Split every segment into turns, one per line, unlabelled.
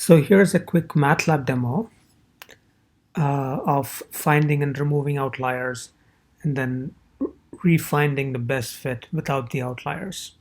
So here's a quick MATLAB demo of finding and removing outliers and then refinding the best fit without the outliers.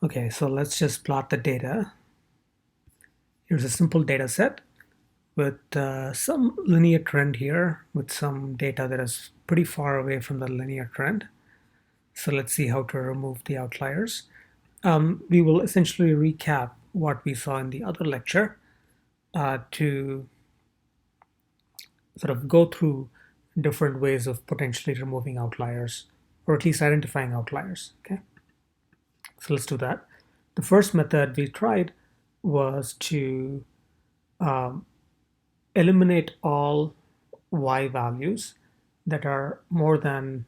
Okay, so let's just plot the data. Here's a simple data set with some linear trend here with some data that is pretty far away from the linear trend. So let's see how to remove the outliers. We will essentially recap what we saw in the other lecture to sort of go through different ways of potentially removing outliers, or at least identifying outliers. Okay, so let's do that. The first method we tried was to um, eliminate all y values that are more than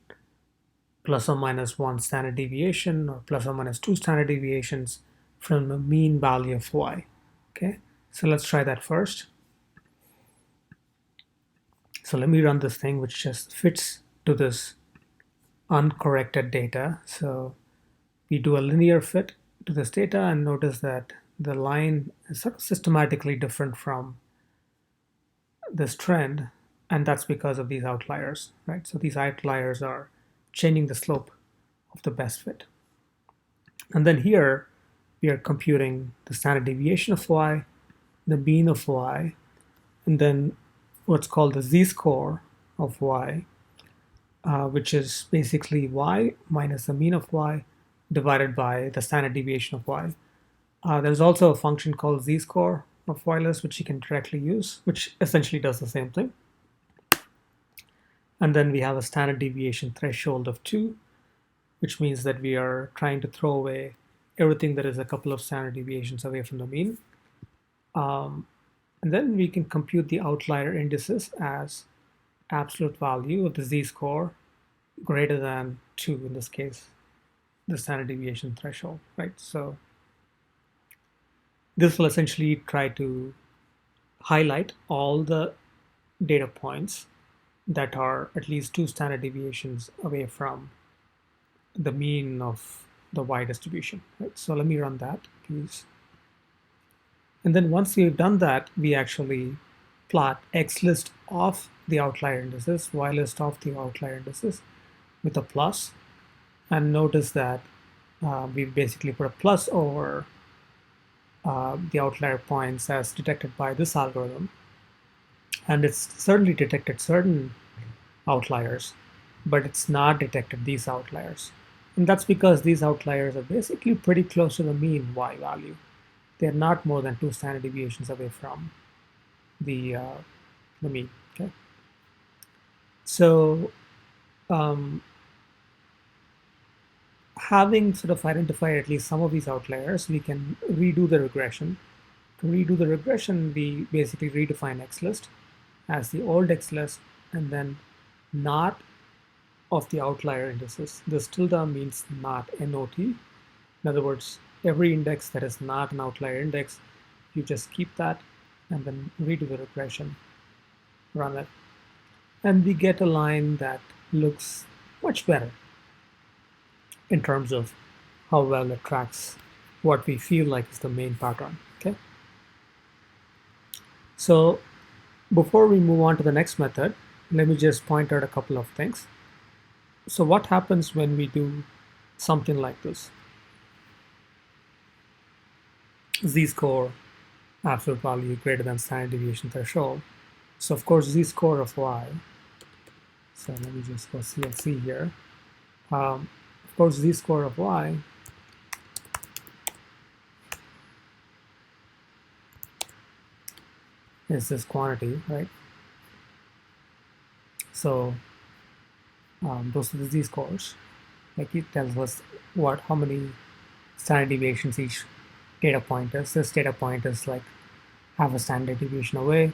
plus or minus one standard deviation or plus or minus two standard deviations from the mean value of y. Okay, so let's try that first. So let me run this thing, which just fits to this uncorrected data. So we do a linear fit to this data and notice that the line is sort of systematically different from this trend, and that's because of these outliers, right? So these outliers are changing the slope of the best fit. And then here we are computing the standard deviation of y, the mean of y, and then what's called the z-score of y, which is basically y minus the mean of y divided by the standard deviation of y. There's also a function called z-score of y list, which you can directly use, which essentially does the same thing. And then we have a standard deviation threshold of 2, which means that we are trying to throw away everything that is a couple of standard deviations away from the mean. And then we can compute the outlier indices as absolute value of the z-score greater than 2, in this case, the standard deviation threshold, right? So this will essentially try to highlight all the data points that are at least 2 standard deviations away from the mean of the y distribution, right? So let me run that, please. And then once we've done that, we actually plot x list of the outlier indices, y list of the outlier indices with a plus. And notice that we've basically put a plus over the outlier points as detected by this algorithm. And it's certainly detected certain outliers, but it's not detected these outliers. And that's because these outliers are basically pretty close to the mean y value. They're not more than 2 standard deviations away from the mean. Okay. So having sort of identified at least some of these outliers, we can redo the regression. To redo the regression, we basically redefine xlist as the old xlist and then not of the outlier indices. This tilde means not, NOT. In other words, every index that is not an outlier index, you just keep that and then redo the regression, run it. And we get a line that looks much better in terms of how well it tracks what we feel like is the main pattern. Okay. So before we move on to the next method, let me just point out a couple of things. So what happens when we do something like this? Z-score, absolute value greater than standard deviation threshold. So of course, z-score of y. So let me just go CLC here. Of course, z-score of y is this quantity, right? So those are the z-scores. Like it tells us how many standard deviations each data point is. This data point is like half a standard deviation away.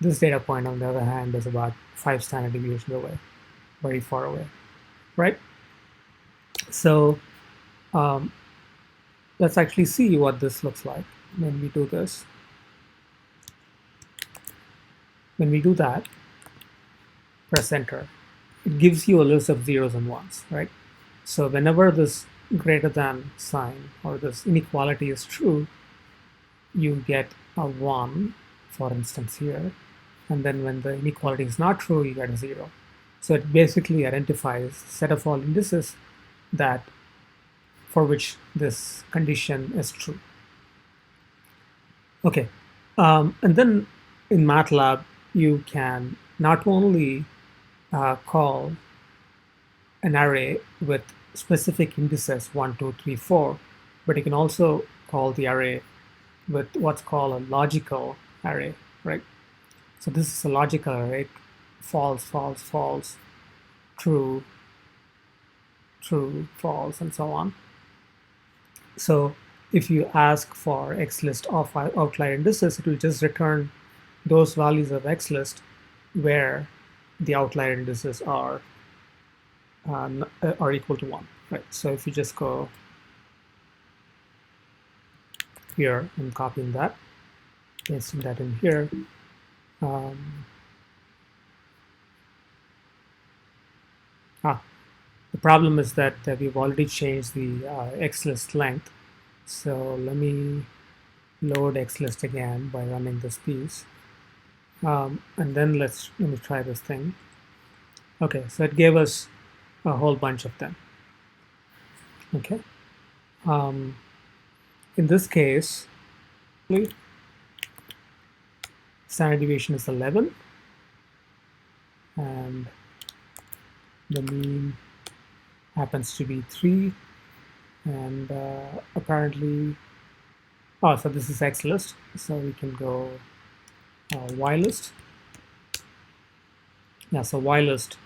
This data point, on the other hand, is about 5 standard deviations away, very far away, right? So let's actually see what this looks like when we do this. When we do that, press enter. It gives you a list of zeros and ones, right? So whenever this greater than sign or this inequality is true, you get a 1, for instance here, and then when the inequality is not true, you get a 0. So it basically identifies a set of all indices that for which this condition is true. Okay, and then in MATLAB, you can not only call an array with specific indices 1, 2, 3, 4, but you can also call the array with what's called a logical array, right? So this is a logical array: false, false, false, true, true, false, and so on. So if you ask for X list of outlier indices, it will just return those values of X list where the outlier indices are equal to 1, right? So if you just go here and copying that, pasting that in here, the problem is that we've already changed the XList length. So let me load XList again by running this piece. And then let me try this thing. Okay, so it gave us a whole bunch of them. Okay. In this case, standard deviation is 11, and the mean happens to be 3, and apparently, so this is X list, so we can go Y list. Yeah, so Y list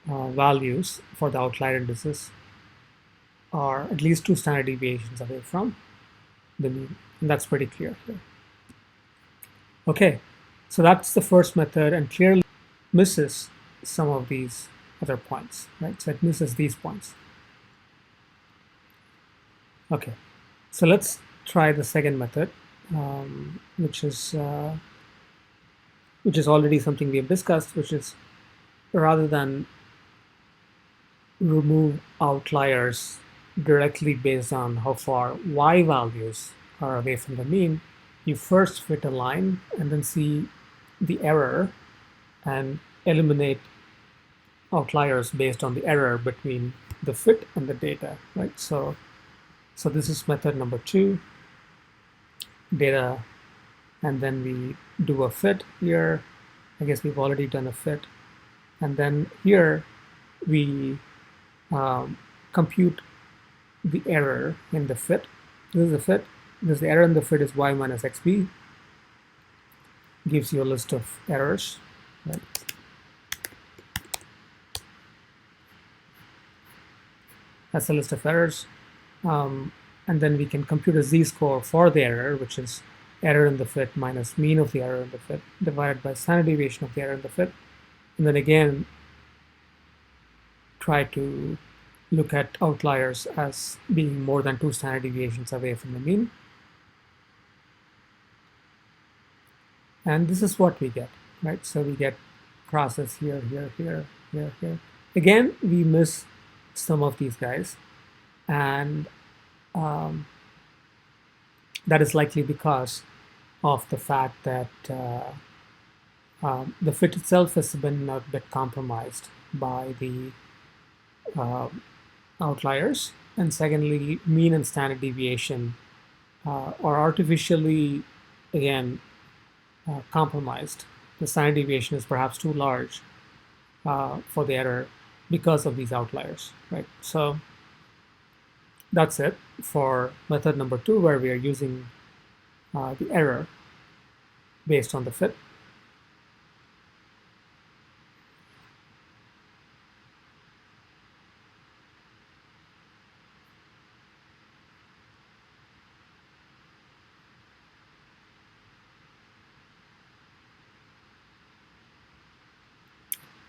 values for the outlier indices are at least 2 standard deviations away from the mean, and that's pretty clear here. Okay, so that's the first method, and clearly misses some of these other points, right? So it misses these points. Okay, so let's try the second method, which is already something we have discussed, which is rather than remove outliers directly based on how far y values are away from the mean, you first fit a line and then see the error and eliminate outliers based on the error between the fit and the data, right? So this is method number 2, data, and then we do a fit here. I guess we've already done a fit. And then here we compute the error in the fit. This is the fit. The error in the fit is y minus xb. Gives you a list of errors, right? That's a list of errors. And then we can compute a z-score for the error, which is error in the fit minus mean of the error in the fit divided by standard deviation of the error in the fit. And then again, try to look at outliers as being more than 2 standard deviations away from the mean. And this is what we get, right? So we get process here, here, here, here, here. Again, we miss some of these guys. And that is likely because of the fact that the fit itself has been a bit compromised by the outliers, and secondly, mean and standard deviation are artificially, again, compromised. The standard deviation is perhaps too large for the error because of these outliers, right? So that's it for method number 2, where we are using the error based on the fit.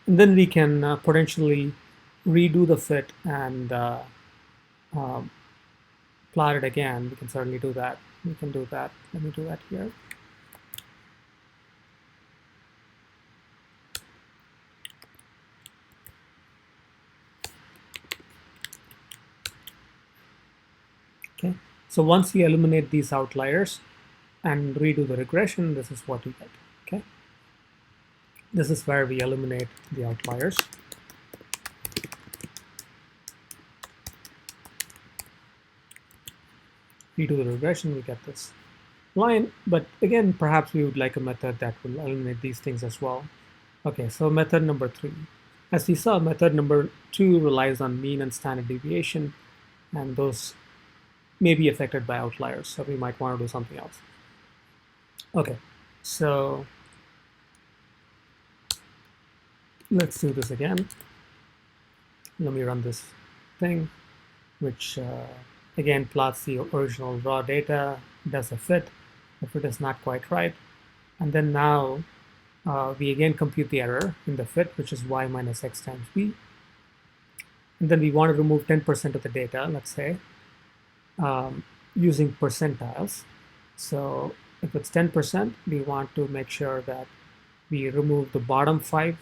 And then we can potentially redo the fit and plot it again. We can certainly do that. We can do that. Let me do that here. Okay. So once you eliminate these outliers, and redo the regression, this is what you get. Okay, this is where we eliminate the outliers. Redo the regression, we get this line. But again, perhaps we would like a method that will eliminate these things as well. Okay, so method number 3. As we saw, method number 2 relies on mean and standard deviation, and those may be affected by outliers, so we might want to do something else. Okay, so let's do this again. Let me run this thing, which again plots the original raw data, does a fit. The fit is not quite right. And then now we again compute the error in the fit, which is y minus x times b. And then we want to remove 10% of the data, let's say, using percentiles. So if it's 10%, we want to make sure that we remove the bottom 5%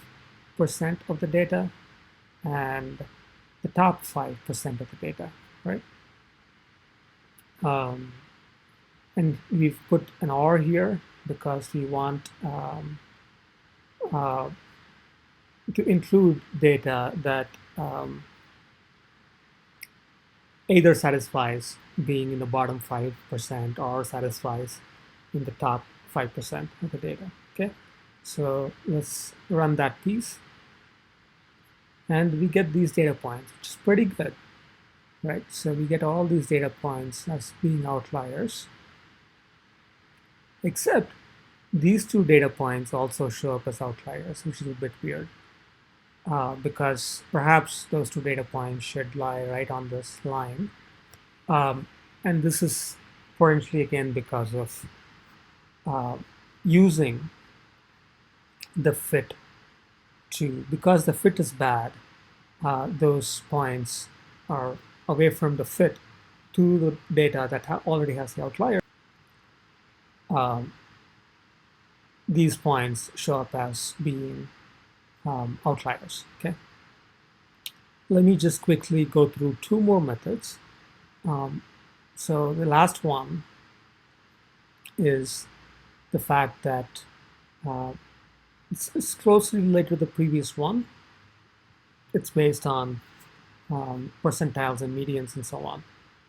of the data and the top 5% of the data, right? And we've put an or here because we want to include data that either satisfies being in the bottom 5% or satisfies in the top 5% of the data. Okay, so let's run that piece. And we get these data points, which is pretty good, right? So we get all these data points as being outliers, except these 2 data points also show up as outliers, which is a bit weird, because perhaps those 2 data points should lie right on this line. And this is potentially, again, because of using the fit because the fit is bad, those points are away from the fit to the data that already has the outlier. These points show up as being outliers. Okay. Let me just quickly go through 2 more methods. So the last one is the fact that it's closely related to the previous one. It's based on percentiles and medians and so on.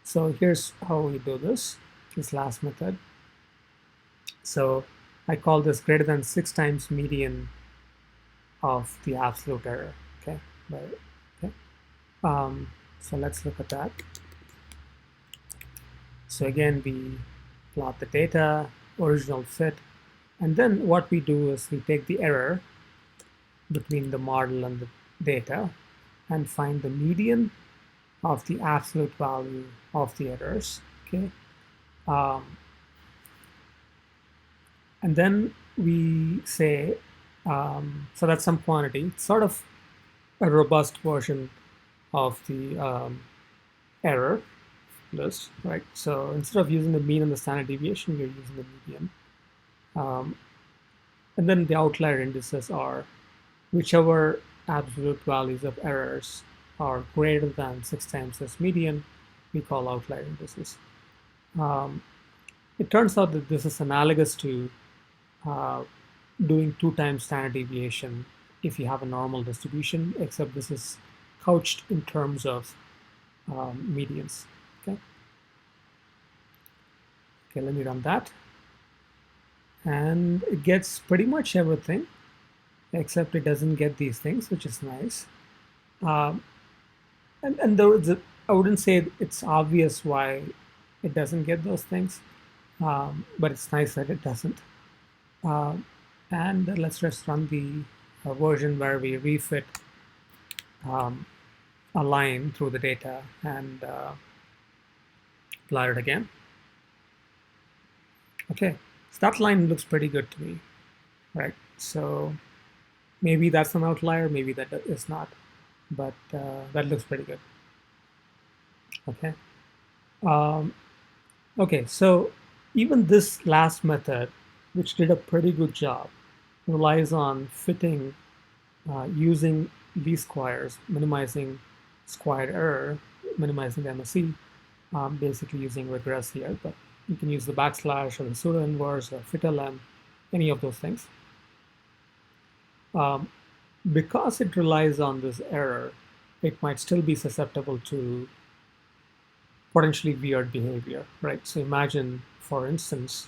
So here's how we do this last method. So I call this greater than 6 times median of the absolute error. Okay. Okay. So let's look at that. So again, we plot the data, original fit, and then what we do is we take the error between the model and the data and find the median of the absolute value of the errors. Okay. And then we say, so that's some quantity. It's sort of a robust version of the error list, right? So instead of using the mean and the standard deviation, we're using the median. And then the outlier indices are whichever absolute values of errors are greater than 6 times this median, we call outlier indices. It turns out that this is analogous to doing 2 times standard deviation if you have a normal distribution, except this is couched in terms of medians. Okay. Okay, let me run that. And it gets pretty much everything, except it doesn't get these things, which is nice. And there is I wouldn't say it's obvious why it doesn't get those things, but it's nice that it doesn't. And let's just run the version where we refit a line through the data and plot it again. Okay, so that line looks pretty good to me, right? So maybe that's an outlier, maybe that is not, but that looks pretty good. Okay. Okay, so even this last method, which did a pretty good job, relies on fitting using least squares, minimizing squared error, minimizing the MSE, basically using regress here. But You can use the backslash or the pseudo inverse or fitlm, any of those things. Because it relies on this error, it might still be susceptible to potentially weird behavior, right? So imagine, for instance,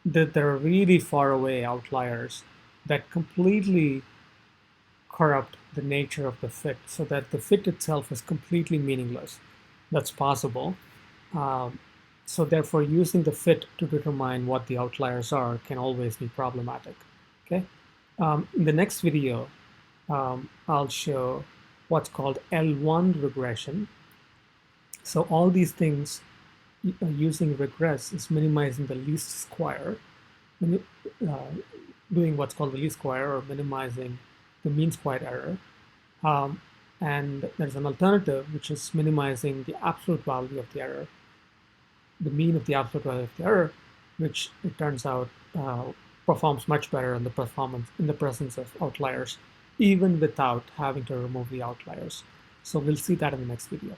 that there are really far away outliers that completely corrupt the nature of the fit so that the fit itself is completely meaningless. That's possible. Um, so therefore, using the fit to determine what the outliers are can always be problematic. Okay. In the next video, I'll show what's called L1 regression. So all these things using regress is minimizing the least square, doing what's called the least square or minimizing the mean squared error. And there's an alternative, which is minimizing the absolute value of the error, the mean of the absolute value of the error, which it turns out performs much better in the presence of outliers, even without having to remove the outliers. So we'll see that in the next video.